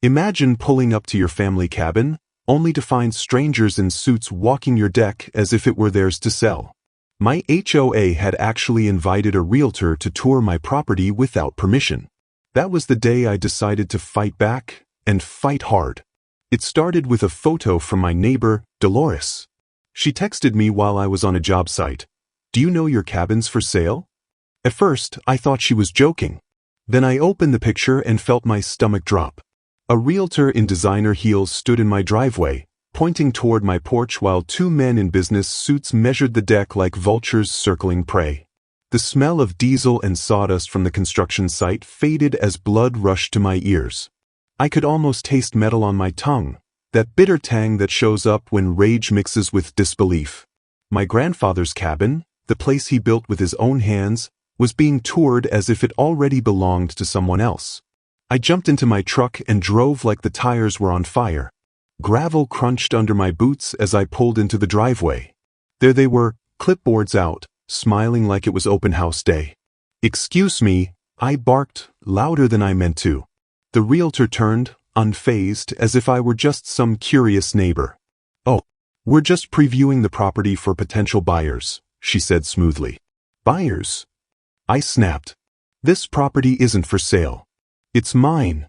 Imagine pulling up to your family cabin, only to find strangers in suits walking your deck as if it were theirs to sell. My HOA had actually invited a realtor to tour my property without permission. That was the day I decided to fight back, and fight hard. It started with a photo from my neighbor, Dolores. She texted me while I was on a job site. "Do you know your cabin's for sale?" At first, I thought she was joking. Then I opened the picture and felt my stomach drop. A realtor in designer heels stood in my driveway, pointing toward my porch while two men in business suits measured the deck like vultures circling prey. The smell of diesel and sawdust from the construction site faded as blood rushed to my ears. I could almost taste metal on my tongue, that bitter tang that shows up when rage mixes with disbelief. My grandfather's cabin, the place he built with his own hands, was being toured as if it already belonged to someone else. I jumped into my truck and drove like the tires were on fire. Gravel crunched under my boots as I pulled into the driveway. There they were, clipboards out, smiling like it was open house day. "Excuse me," I barked, louder than I meant to. The realtor turned, unfazed, as if I were just some curious neighbor. "Oh, we're just previewing the property for potential buyers," she said smoothly. "Buyers?" I snapped. "This property isn't for sale. It's mine."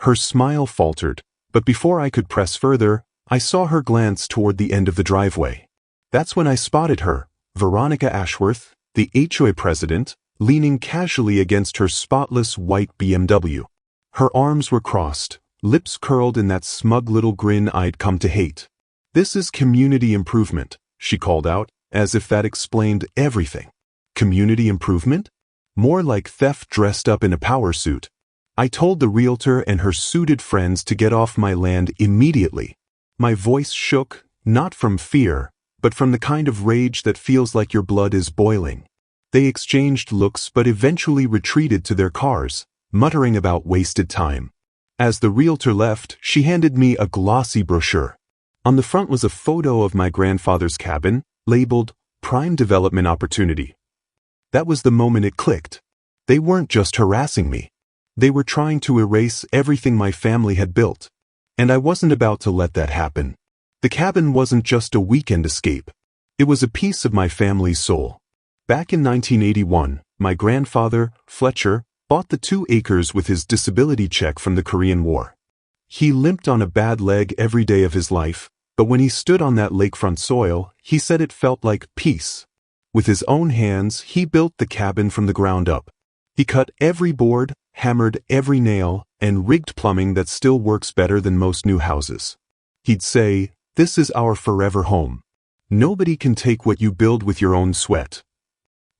Her smile faltered, but before I could press further, I saw her glance toward the end of the driveway. That's when I spotted her, Veronica Ashworth, the HOA president, leaning casually against her spotless white BMW. Her arms were crossed, lips curled in that smug little grin I'd come to hate. "This is community improvement," she called out, as if that explained everything. Community improvement? More like theft dressed up in a power suit. I told the realtor and her suited friends to get off my land immediately. My voice shook, not from fear, but from the kind of rage that feels like your blood is boiling. They exchanged looks but eventually retreated to their cars, muttering about wasted time. As the realtor left, she handed me a glossy brochure. On the front was a photo of my grandfather's cabin, labeled Prime Development Opportunity. That was the moment it clicked. They weren't just harassing me. They were trying to erase everything my family had built. And I wasn't about to let that happen. The cabin wasn't just a weekend escape. It was a piece of my family's soul. Back in 1981, my grandfather, Fletcher, bought the 2 acres with his disability check from the Korean War. He limped on a bad leg every day of his life, but when he stood on that lakefront soil, he said it felt like peace. With his own hands, he built the cabin from the ground up. He cut every board, hammered every nail, and rigged plumbing that still works better than most new houses. He'd say, "This is our forever home. Nobody can take what you build with your own sweat."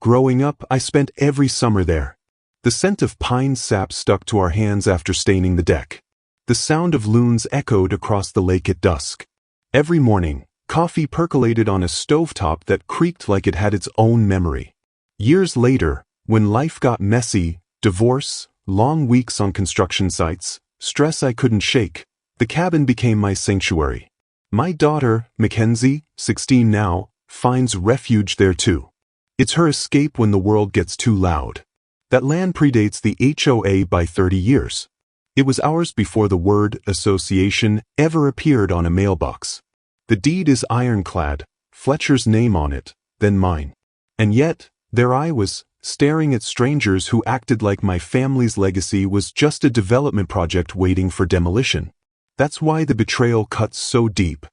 Growing up, I spent every summer there. The scent of pine sap stuck to our hands after staining the deck. The sound of loons echoed across the lake at dusk. Every morning, coffee percolated on a stovetop that creaked like it had its own memory. Years later, when life got messy, divorce, long weeks on construction sites, stress I couldn't shake, the cabin became my sanctuary. My daughter, Mackenzie, 16 now, finds refuge there too. It's her escape when the world gets too loud. That land predates the HOA by 30 years. It was ours before the word association ever appeared on a mailbox. The deed is ironclad, Fletcher's name on it, then mine. And yet, there I was, staring at strangers who acted like my family's legacy was just a development project waiting for demolition. That's why the betrayal cuts so deep.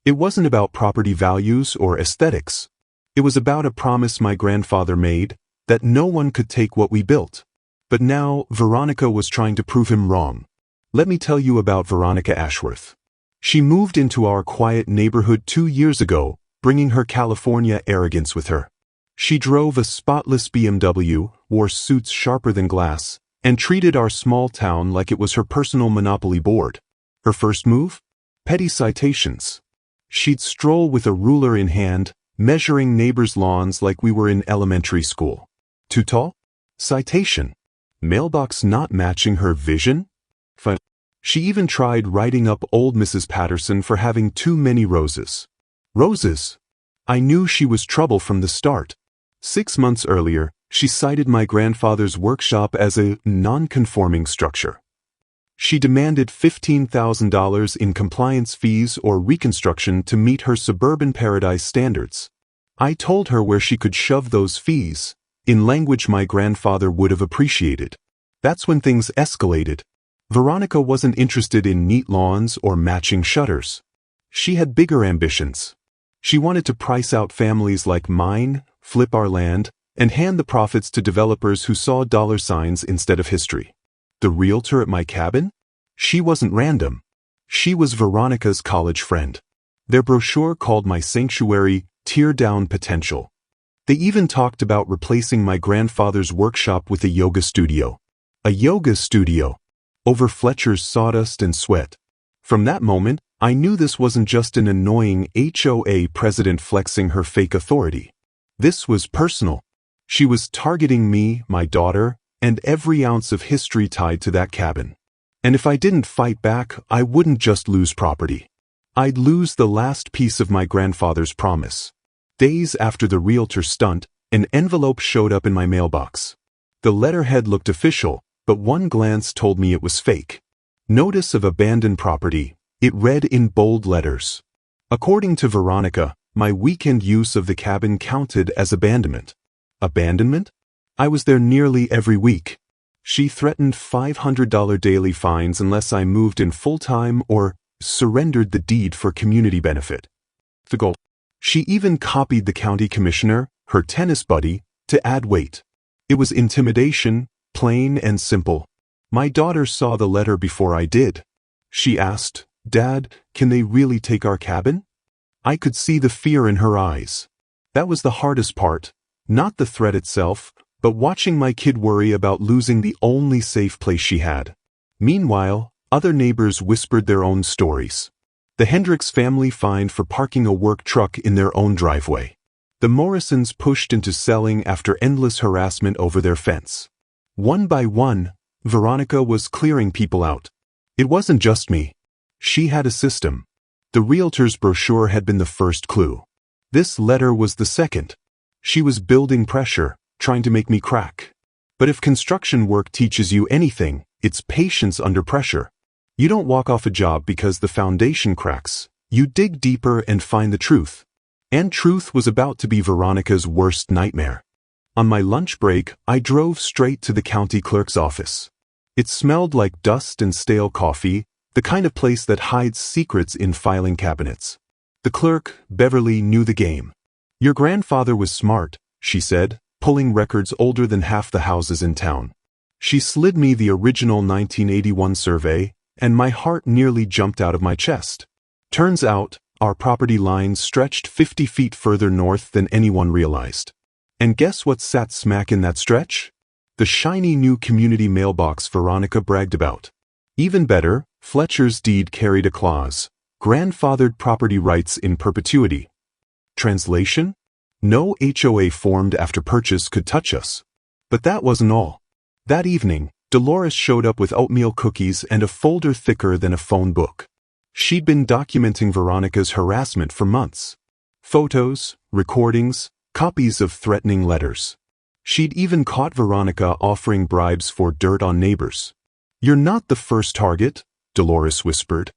It wasn't about property values or aesthetics. It was about a promise my grandfather made, that no one could take what we built. But now, Veronica was trying to prove him wrong. Let me tell you about Veronica Ashworth. She moved into our quiet neighborhood 2 years ago, bringing her California arrogance with her. She drove a spotless BMW, wore suits sharper than glass, and treated our small town like it was her personal monopoly board. Her first move? Petty citations. She'd stroll with a ruler in hand, measuring neighbors' lawns like we were in elementary school. Too tall? Citation. Mailbox not matching her vision? Fine. She even tried writing up old Mrs. Patterson for having too many roses. Roses? I knew she was trouble from the start. 6 months earlier, she cited my grandfather's workshop as a non-conforming structure. She demanded $15,000 in compliance fees or reconstruction to meet her suburban paradise standards. I told her where she could shove those fees, in language my grandfather would have appreciated. That's when things escalated. Veronica wasn't interested in neat lawns or matching shutters. She had bigger ambitions. She wanted to price out families like mine, flip our land, and hand the profits to developers who saw dollar signs instead of history. The realtor at my cabin? She wasn't random. She was Veronica's college friend. Their brochure called my sanctuary tear-down potential. They even talked about replacing my grandfather's workshop with a yoga studio. A yoga studio. Over Fletcher's sawdust and sweat. From that moment, I knew this wasn't just an annoying HOA president flexing her fake authority. This was personal. She was targeting me, my daughter, and every ounce of history tied to that cabin. And if I didn't fight back, I wouldn't just lose property. I'd lose the last piece of my grandfather's promise. Days after the realtor stunt, an envelope showed up in my mailbox. The letterhead looked official, but one glance told me it was fake. Notice of abandoned property. It read in bold letters. According to Veronica, my weekend use of the cabin counted as abandonment. Abandonment? I was there nearly every week. She threatened $500 daily fines unless I moved in full-time or surrendered the deed for community benefit. The goal. She even copied the county commissioner, her tennis buddy, to add weight. It was intimidation, plain and simple. My daughter saw the letter before I did. She asked, "Dad, can they really take our cabin?" I could see the fear in her eyes. That was the hardest part, not the threat itself, but watching my kid worry about losing the only safe place she had. Meanwhile, other neighbors whispered their own stories. The Hendricks family fined for parking a work truck in their own driveway. The Morrisons pushed into selling after endless harassment over their fence. One by one, Veronica was clearing people out. It wasn't just me. She had a system. The realtor's brochure had been the first clue. This letter was the second. She was building pressure, trying to make me crack. But if construction work teaches you anything, it's patience under pressure. You don't walk off a job because the foundation cracks. You dig deeper and find the truth. And truth was about to be Veronica's worst nightmare. On my lunch break, I drove straight to the county clerk's office. It smelled like dust and stale coffee, the kind of place that hides secrets in filing cabinets. The clerk, Beverly, knew the game. "Your grandfather was smart," she said, pulling records older than half the houses in town. She slid me the original 1981 survey, and my heart nearly jumped out of my chest. Turns out, our property lines stretched 50 feet further north than anyone realized. And guess what sat smack in that stretch? The shiny new community mailbox Veronica bragged about. Even better, Fletcher's deed carried a clause, grandfathered property rights in perpetuity. Translation? No HOA formed after purchase could touch us. But that wasn't all. That evening, Dolores showed up with oatmeal cookies and a folder thicker than a phone book. She'd been documenting Veronica's harassment for months. Photos, recordings, copies of threatening letters. She'd even caught Veronica offering bribes for dirt on neighbors. "You're not the first target," Dolores whispered.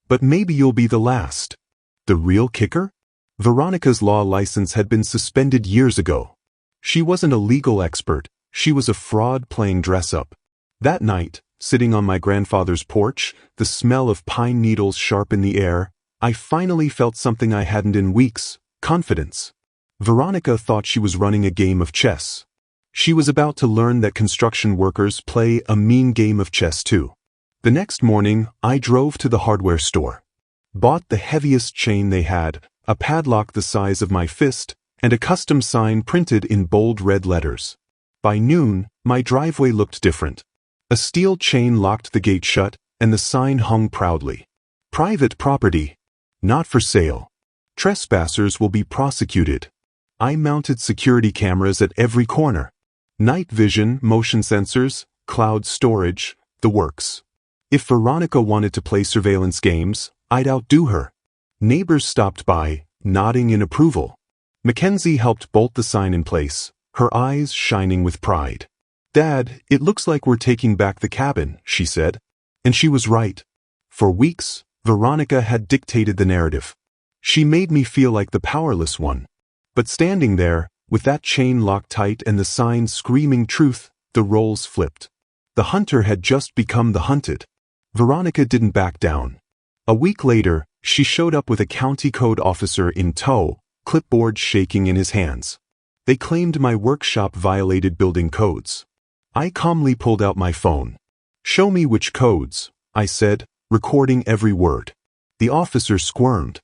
"But maybe you'll be the last." The real kicker? Veronica's law license had been suspended years ago. She wasn't a legal expert, she was a fraud playing dress-up. That night, sitting on my grandfather's porch, the smell of pine needles sharp in the air, I finally felt something I hadn't in weeks, confidence. Veronica thought she was running a game of chess. She was about to learn that construction workers play a mean game of chess too. The next morning, I drove to the hardware store. Bought the heaviest chain they had, a padlock the size of my fist, and a custom sign printed in bold red letters. By noon, my driveway looked different. A steel chain locked the gate shut, and the sign hung proudly. Private property. Not for sale. Trespassers will be prosecuted. I mounted security cameras at every corner. Night vision, motion sensors, cloud storage, the works. If Veronica wanted to play surveillance games, I'd outdo her. Neighbors stopped by, nodding in approval. Mackenzie helped bolt the sign in place, her eyes shining with pride. "Dad, it looks like we're taking back the cabin," she said. And she was right. For weeks, Veronica had dictated the narrative. She made me feel like the powerless one. But standing there, with that chain locked tight and the sign screaming truth, the roles flipped. The hunter had just become the hunted. Veronica didn't back down. A week later, she showed up with a county code officer in tow, clipboard shaking in his hands. They claimed my workshop violated building codes. I calmly pulled out my phone. "Show me which codes," I said, recording every word. The officer squirmed.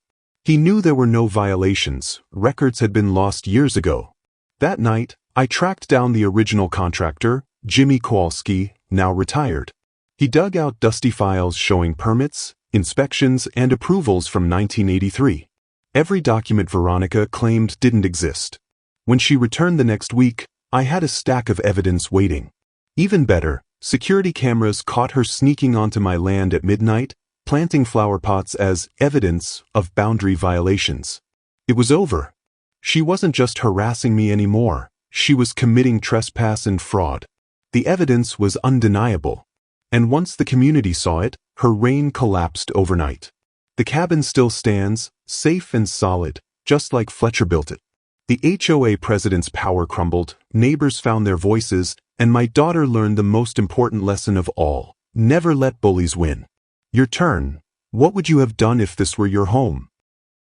He knew there were no violations. Records had been lost years ago. That night, I tracked down the original contractor, Jimmy Kowalski, now retired. He dug out dusty files showing permits, inspections, and approvals from 1983. Every document Veronica claimed didn't exist. When she returned the next week, I had a stack of evidence waiting. Even better, security cameras caught her sneaking onto my land at midnight, planting flower pots as evidence of boundary violations. It was over. She wasn't just harassing me anymore. She was committing trespass and fraud. The evidence was undeniable. And once the community saw it, her reign collapsed overnight. The cabin still stands, safe and solid, just like Fletcher built it. The HOA president's power crumbled, neighbors found their voices, and my daughter learned the most important lesson of all: never let bullies win. Your turn. What would you have done if this were your home?